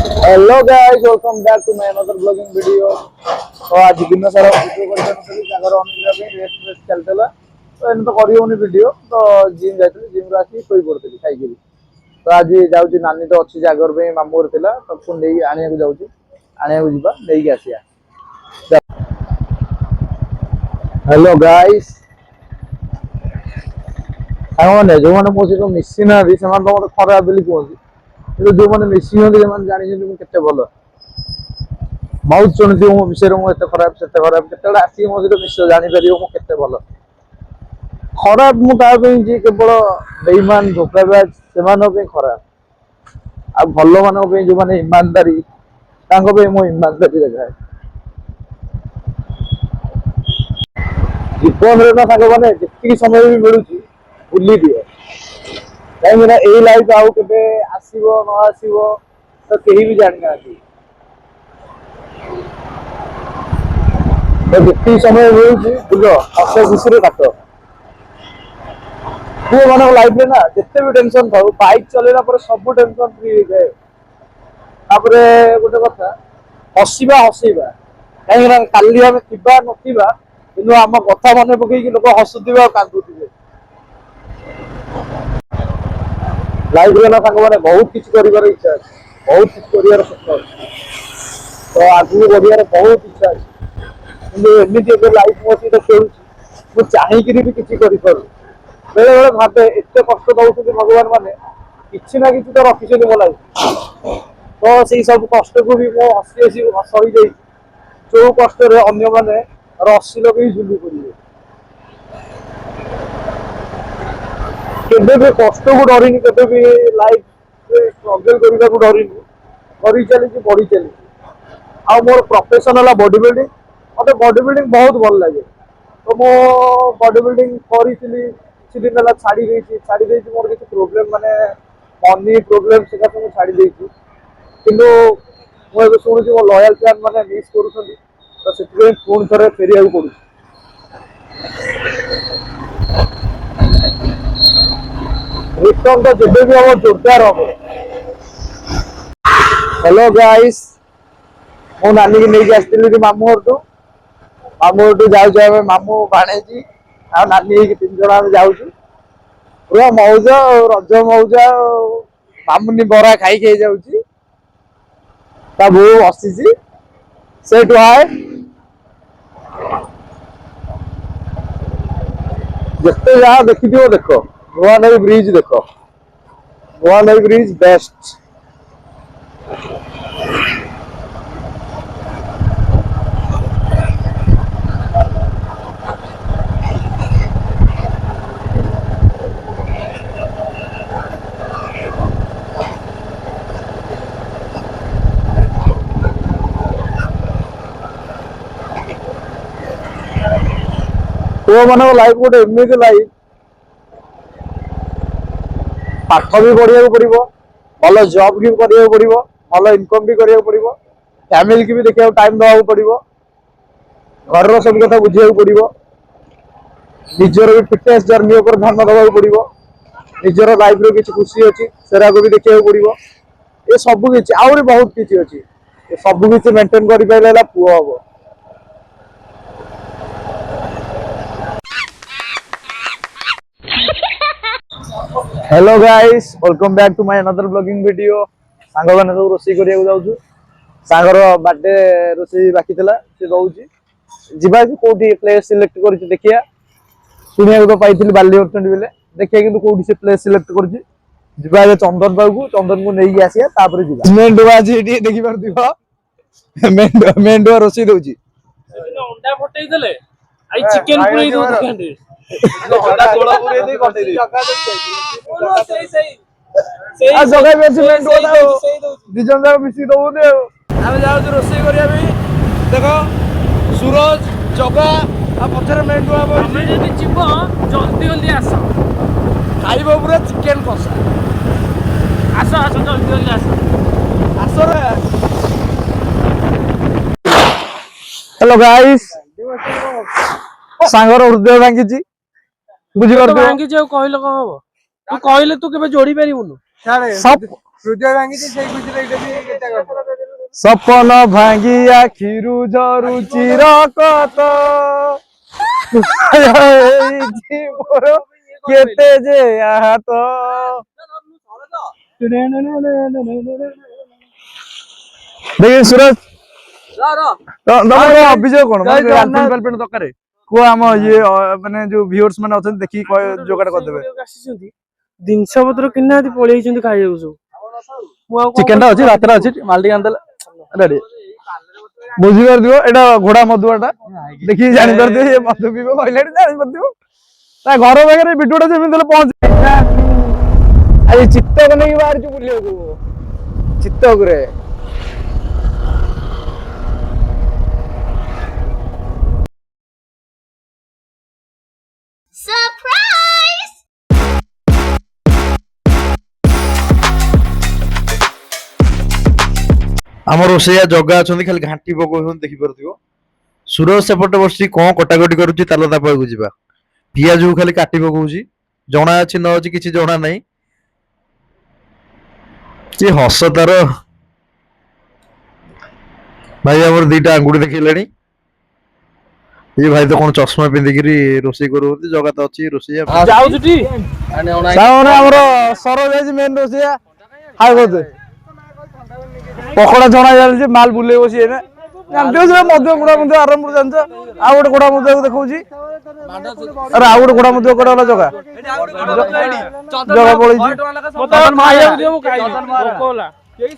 Hello guys, welcome back to my another blogging video. तो आज दिन सारा वीडियो करथि जागर अनुजा पे रेस्ट चलतला। तो इन तो करियोनी वीडियो तो जिम जाइथि, जिम राखी कोई पड़थि खाइके। तो आज जाउची नानी तो अछि जागर पे मामूर थिला तो को नेई आनिया को जाउची, आनिया को जिबा नेई के आसिया। हेलो गाइस, आउने जो माने मो से मिसी ना दी समान तो मते खराब बोली कहନ୍ତି। କିନ୍ତୁ ଯୋଉମାନେ ମିଶି ହୁଅନ୍ତି ସେମାନେ ଜାଣିଛନ୍ତି ମୁଁ କେତେ ଭଲ। बहुत शुणुथि मो विषय में एत खराब से खराब केतला आसी मो सहित मिश जापर मु केते भल खराब मु जी केवल बेईमान धोखाबाज से खराब आ भल मान जो मैंने ईमानदारी मो ईमानदारी देखाए जीवन में साग मैंने जी समय भी मिलूँ बुली दिए कहीं लाइफ आउ के आसो न आसो तो कहीं भी जानी ना तो जी समय मिलूँ बुझ हस खुशी काट पुओ मान लाइफ में ना जिते भी टेंशन था बाइक चलेगा पर सब टेंशन फ्री हो जाए गोटे कथा हसवा हसैबा कहीं काली आम थी ना कि आम कथा मन पकई लोक हसुवे कांदुवे लाइफ में ना साग मैंने बहुत किसी कर इच्छा अच्छे बहुत किसी कर स्वप्न अच्छे तो आगे बढ़िया बहुत इच्छा अच्छे एमती लाइफ मो सहित खेलुँ मुझे चाहिए भी किसी करें बेले बेले भावे एत कष्ट दौरान भगवान मैंने कि ना कि तो रखी मो लाइफ तो से सब कष्ट को भी मो हसी हसी सही जा जो कष्ट अन्य मैंने रसी लगे झुली पड़े केबे कष्ट को डरनी के लाइफ स्ट्रगल करने को डरनी कर चली बढ़ी चली आ मोर प्रोफेशन है बॉडी बिल्डिंग मत बॉडी बिल्डिंग बहुत भल लगे तो मो बॉडी बिल्डिंग करी किसी दिन है छाड़ी मोर किसी प्रोब्लेम माने मनी प्रोब्लेम से छाड़ी किंतु मुझे शुणुची मो लॉयल फैन मैंने मिस कर तो से पुणी थे फेरिया पड़ू रिटर्न तो जब भी हम जोरदार हम हेलो गाइस मो नानी की नहीं आसती मामू घर मामू घर जाऊ मामू भाणेजी आ नानी तीन जन आम जाऊँ पूरा मौज रज मौज मामुनी बरा खाई जाऊँ बो बसी से आए जिते जहाँ देखी देख नुआ नई ब्रिज देख नुआ नई ब्रिज बेस्ट पुओ मान लाइफ गोटे एमती लाइफ पाठ भी पढ़ा पड़ो भल जॉब भी करा पड़ो भल इनकम भी करा पड़ो फैमिली की भी देखा टाइम दवा पड़ो घर सब कथा बुझा पड़ो निजर भी फिटनेस जर्नी पर ध्यान दवा पड़ो निजर लाइफ रे किसी खुशी अच्छी सेरा को भी देखा पड़ो ये सब किसी आहरी बहुत किसी अच्छी सब किसी मेंटेन कर पारे पुओ हम hello guys, welcome back to my another blogging video. सांग माने सब रोसई करिया जाउछु सांगर बर्थडे रोसई बाकी थला से दउची जिबा कोठी प्लेस सिलेक्ट करछि देखिया सुनिया तो पाइथिल बाली अर्चंड बेले देखिया किंतु कोठी से प्लेस सिलेक्ट करछि जिबा चंदन बाबू चंदन को नेई आसिया तापर जिबा मेंडो आज एठी देखि पार दिबो मेंडो रोसई दउची अंडा फटई देले आई चिकन पुरई दउ दुकान अंडा तोड़ा पुरई दे कटै दे बोलो सही आ जगह में सीमेंट दो दिजन जाक मिसी दउ दे हम जाउ रोसई करिया भी देखो सूरज जगा आ पछरे मेंडो आ हमें जदी चिपो जल्दी जल्दी आसो खाइबो पूरा चिकन कसा आसो आसो जल्दी जल्दी आसो आसो रे हेलो गाइस सांगर हृदय भांगी बुझी तो भांगी जे कहले क हबो तू कहले तू केबे जोड़ी परिबुनु सब ହୃଦୟ ଭାଙ୍ଗିଛି ସେଇ ଖୁସିରେ ଏଇଟା ବି କେତେ କରିଛି। ସପନ ଭାଙ୍ଗି ଆଖିରୁ ଝରୁଛି ରକତ ହେଇଛି ମୋର କେତେ ଯେ ଆହତ। ଦେଖି ସୁରଜ ତମର ଅଭିଯୋଗ କଣ ଗାର୍ଲଫ୍ରେଣ୍ଡ ଦରକାର କୁହ ଆମ ଇଏ ମାନେ ଯୋଉ ଭିଉଅର୍ସ ମାନେ ଅଛନ୍ତି ଦେଖିକି ଯୋଗାଡ଼ କରିଦେବେ। ଜିନିଷ ପତ୍ର କିଣିନାହାନ୍ତି ପଳେଇଛନ୍ତି ଖାଇବାକୁ ସବୁ। ଚିକେନ ଟା ଅଛି ରାତିରେ ଅଛି ମାଲ ଟିକେ ଆଣିଦେଲେ ରେଡି। ବୁଝିପାରୁଥିବ ଏଇଟା ଘୋଡା ମଧୁଆଟା ଦେଖିକି ଜାଣିପାରୁଥିବ ଇଏ ମଧୁ ପିଇବ କହିଲାଣି ଜାଣିପାରୁଥିବ ତା ଘର ପାଖରେ ଭିଡିଓଟା ଯେମିତି ହେଲେ ପହଞ୍ଚି। ଆଜି ଚିତ୍ତକ ନେଇକି ବାହାରିଛୁ ବୁଲିବାକୁ ଚିତ୍ତକରେ। Surprise! ଆମ ରୋଷେଇଆ ଜଗା ଅଛନ୍ତି ଖାଲି ଘାଣ୍ଟି ପକଉଛନ୍ତି ଦେଖିପାରୁଥିବ। ସୁରଜ ସେପଟେ ବସି କଣ କଟାକଟି କରୁଛି ତାହେଲେ ତା ପାଖକୁ ଯିବା। ପିଆଜକୁ ଖାଲି କାଟି ପକଉଛି ଜଣା ଅଛି ନ ଅଛି କିଛି ଜଣା ନାହିଁ। କି ହସ ତାର ଭାଇ ଆମର ଦିଟା ଆଙ୍ଗୁଠି ଦେଖେଇଲାଣି। ଇଏ ଭାଇ ତ କଣ ଚଷମା ପିନ୍ଧିକିରି ରୋଷେଇ କରୁଛନ୍ତି ଜଗା ତ ଅଛି ରୋଷେଇଆ। ଯାଉଛୁଟି ଆମର ସରୋଜ ଆଜି ମେନ୍ ରୋଷେଇଆ ହାଇ ବୋଧେ ପକୋଡା ଛଣା ଚାଲିଛି ମାଲ ବୁଲେଇ ବସି ଏଇନା ଜାଣିଥିବ ସେ ମଧ୍ୟ ଗୁଡା ମଧ୍ୟ ଆରମ୍ଭରୁ ଜାଣିଛ। ଆଉ ଗୋଟେ ଗୋଡା ମଧ୍ୟ ଦେଖଉଛି ଆରେ ଆଉ ଗୋଟେ ଗୋଡା ମଧ୍ୟ ଗୋଟେ ଗଲା ଜଗା ଜଗା ପଳେଇଛି।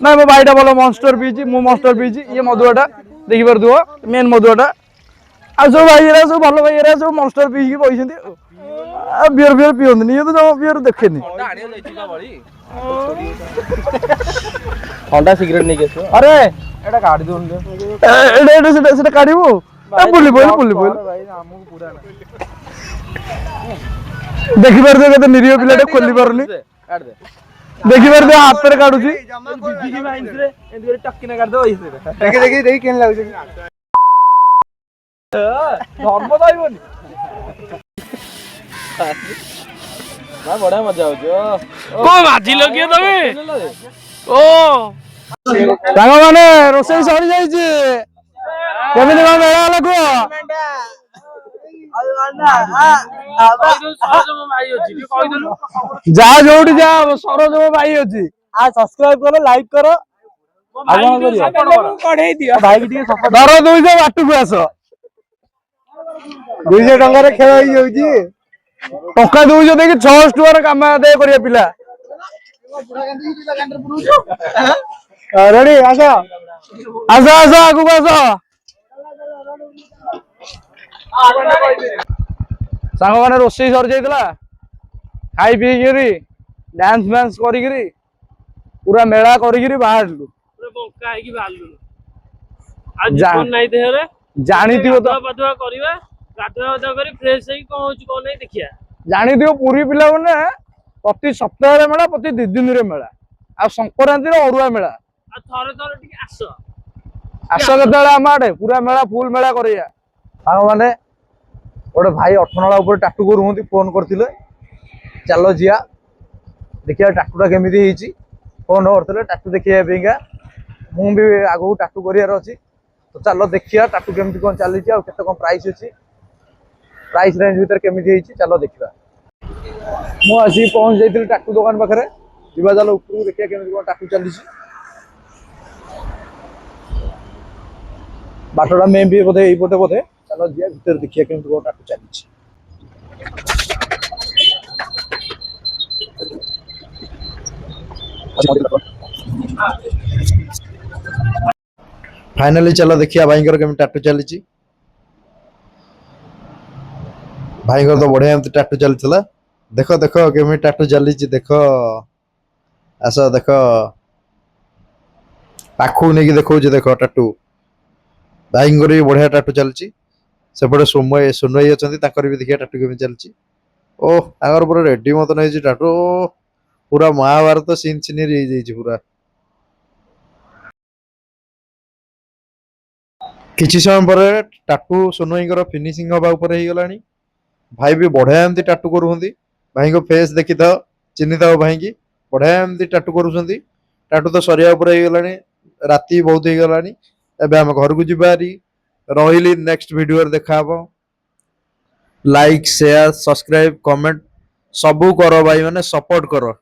ନାଇଁ ମୋ ଭାଇଟା ଭଲ ମନଷ୍ଟର ପିଇଛି ମୁଁ ମନଷ୍ଟର ପିଇଛି ଇଏ ମଧୁଆଟା ଦେଖିପାରୁଥିବ ମେନ୍ ମଧୁଆଟା। ଆଉ ସବୁ ଭାଇ ଏରା ସବୁ ଭଲ ଭାଇ ଏରା ସବୁ ମନଷ୍ଟର ପିଇକି ବଇଛନ୍ତି ଆଉ ବିୟର ଫିୟର ପିଅନ୍ତିନି ଇଏ ତ ଜମା ବିୟର ଦେଖେନି। ଥଣ୍ଡା ସିଗରେଟ ନେଇକି ଆସିବ। ଆରେ ଏଟା କାଢି ଦଉନି ସେଟା କାଢିବୁ ବୁଲି ପଇଲୁ ଦେଖିପାରୁଥିବ କେତେ ନିରୀହ ପିଲାଟେ ଖୋଲି ପାରୁନି ଦେଖିପାରୁଥିବ ହାତରେ କାଢୁଛି। ଦେଖି କେମିତି ଲାଗୁଛି ଧର୍ମ ପାଇବନି ବଢିଆ ମଜା ହଉଛି କଣ ବାଜିଲ କିଏ ତମେ ଓ ସାଙ୍ଗମାନେ ରୋଷେଇ ସରି ଯାଇଛି କେମିତି କଣ ମେଳା ହେଲା କୁହ। ଯାହା ଯୋଉଠି ଯା ସରୋଜ ମୋ ଭାଇ ଅଛି ଆ ସବସ୍କ୍ରାଇବ କର ଲାଇକ୍ କର ଆଉ କଣ କରିବ କଢେଇ ଦିଅ ଭାଇ ଟିକେ ଧର 200 ବାଟକୁ ଆସ 200 ଟଙ୍କାରେ ଖେଳ ହେଇଯାଉଛି। ଟଙ୍କା 200 ଦେଇକି 600 ଟଙ୍କାର କାମ ଆଦାୟ କରିବା ପିଲା ରେଡି ଆସ ଆସ ଆସ ଆଗକୁ ଆସ। ସାଙ୍ଗମାନେ ରୋଷେଇ ସରି ଯାଇଥିଲା ଖାଇ ପିଇକିରି ଡ୍ୟାନ୍ସ ଫ୍ୟାନ୍ସ କରିକିରି ପୁରା ମେଳା କରିକିରି ବାହାରିଲୁ। ଜାଣିଥିବ ତ ଗାଧୁଆ କରିବା ଗାଧୁଆ କରି ଫ୍ରେଶ ହେଇକି କଣ ହଉଛି କଣ ନାହିଁ ଦେଖିବା। ଜାଣିଥିବ ପୁରୀ ପିଲାମାନେ ପ୍ରତି ସପ୍ତାହରେ ମେଳା ପ୍ରତି 2 ଦିନରେ ମେଳା ଆଉ ସଂକ୍ରାନ୍ତିରେ ଅରୁଆ ମେଳା। ଆଉ ଥରେ ଥରେ ଟିକେ ଆସ କେତେବେଳେ ଆମ ଆଡେ ପୁରା ମେଳା ଫୁଲ ମେଳା କରିବା। ସାଙ୍ଗମାନେ ଗୋଟେ ଭାଇ ଅଠନାଳା ଉପରେ ଟାଟୁ କରୁଛନ୍ତି ଫୋନ କରିଥିଲେ ଚାଲ ଯିଆ ଦେଖିବା ଟାଟୁଟା କେମିତି ହେଇଛି ଫୋନ କରିଥିଲେ ଟାଟୁ ଦେଖିବା ପାଇଁକା। ମୁଁ ବି ଆଗକୁ ଟାଟୁ କରିବାର ଅଛି ତ ଚାଲ ଦେଖିବା ଟାଟୁ କେମିତି କଣ ଚାଲିଛି ଆଉ କେତେ କଣ ପ୍ରାଇସ୍ ଅଛି ପ୍ରାଇସ୍ ରେଞ୍ଜ ଭିତରେ କେମିତି ହେଇଛି ଚାଲ ଦେଖିବା। ମୁଁ ଆସିକି ପହଞ୍ଚି ଯାଇଥିଲି ଟାଟୁ ଦୋକାନ ପାଖରେ ଯିବା ଚାଲ ଉପରକୁ ଦେଖିବା କେମିତି କଣ ଟାଟୁ ଚାଲିଛି। ବାଟଟା ମେ ବି ବୋଧେ ଏଇପଟେ ବୋଧେ ଚାଲ ଯିବା ଭିତରେ ଦେଖିବା କେମିତି କଣ ଟାଟୁ ଚାଲିଛି। ଫାଇନାଲି ଚାଲ ଦେଖିବା ଭାଇଙ୍କର କେମିତି ଟାଟୁ ଚାଲିଛି। ଭାଇଙ୍କର ତ ବଢିଆ ଏମିତି ଟାଟୁ ଚାଲିଥିଲା ଦେଖ ଦେଖ କେମିତି ଟାଟୁ ଚାଲିଛି ଦେଖ ଆସ ଦେଖ ପାଖକୁ ନେଇକି ଦେଖଉଛି ଦେଖ ଟାଟୁ ଭାଇଙ୍କର ବି ବଢିଆ ଟାଟୁ ଚାଲିଛି। ସେପଟେ ସୋନୁ ଭାଇ ଅଛନ୍ତି ତାଙ୍କର ବି ଦେଖିବା ଟାଟୁ କେମିତି ଚାଲିଛି। ଓହ ତାଙ୍କର ପୁରା ରେଡି ମତନ ହେଇଛି ଟାଟୁ ପୁରା ମହାଭାରତ ସିନ୍ ସିନେରୀ ହେଇଯାଇଛି ପୁରା। କିଛି ସମୟ ପରେ ଟାଟୁ ସୋନୁ ଭାଇଙ୍କର ଫିନିସିଂ ହବା ଉପରେ ହେଇଗଲାଣି। ଭାଇ ବି ବଢିଆ ଏମିତି ଟାଟୁ କରୁଛନ୍ତି ଭାଇଙ୍କ ଫେସ୍ ଦେଖିଥାଅ ଚିହ୍ନିଥାଅ ଭାଇକି ବଢିଆ ଏମିତି ଟାଟୁ କରୁଛନ୍ତି टाटू तो सरिया ऊपर ହେଇଗଲାଣି राति बहुत ହେଇଗଲାଣି ଏବେ ଆମେ ଘରକୁ ଯିବା ହାରି ରହିଲି नेक्स्ट वीडियो देखा हबो लाइक शेयर सब्सक्राइब कमेंट सबू करो भाई माने सपोर्ट करो।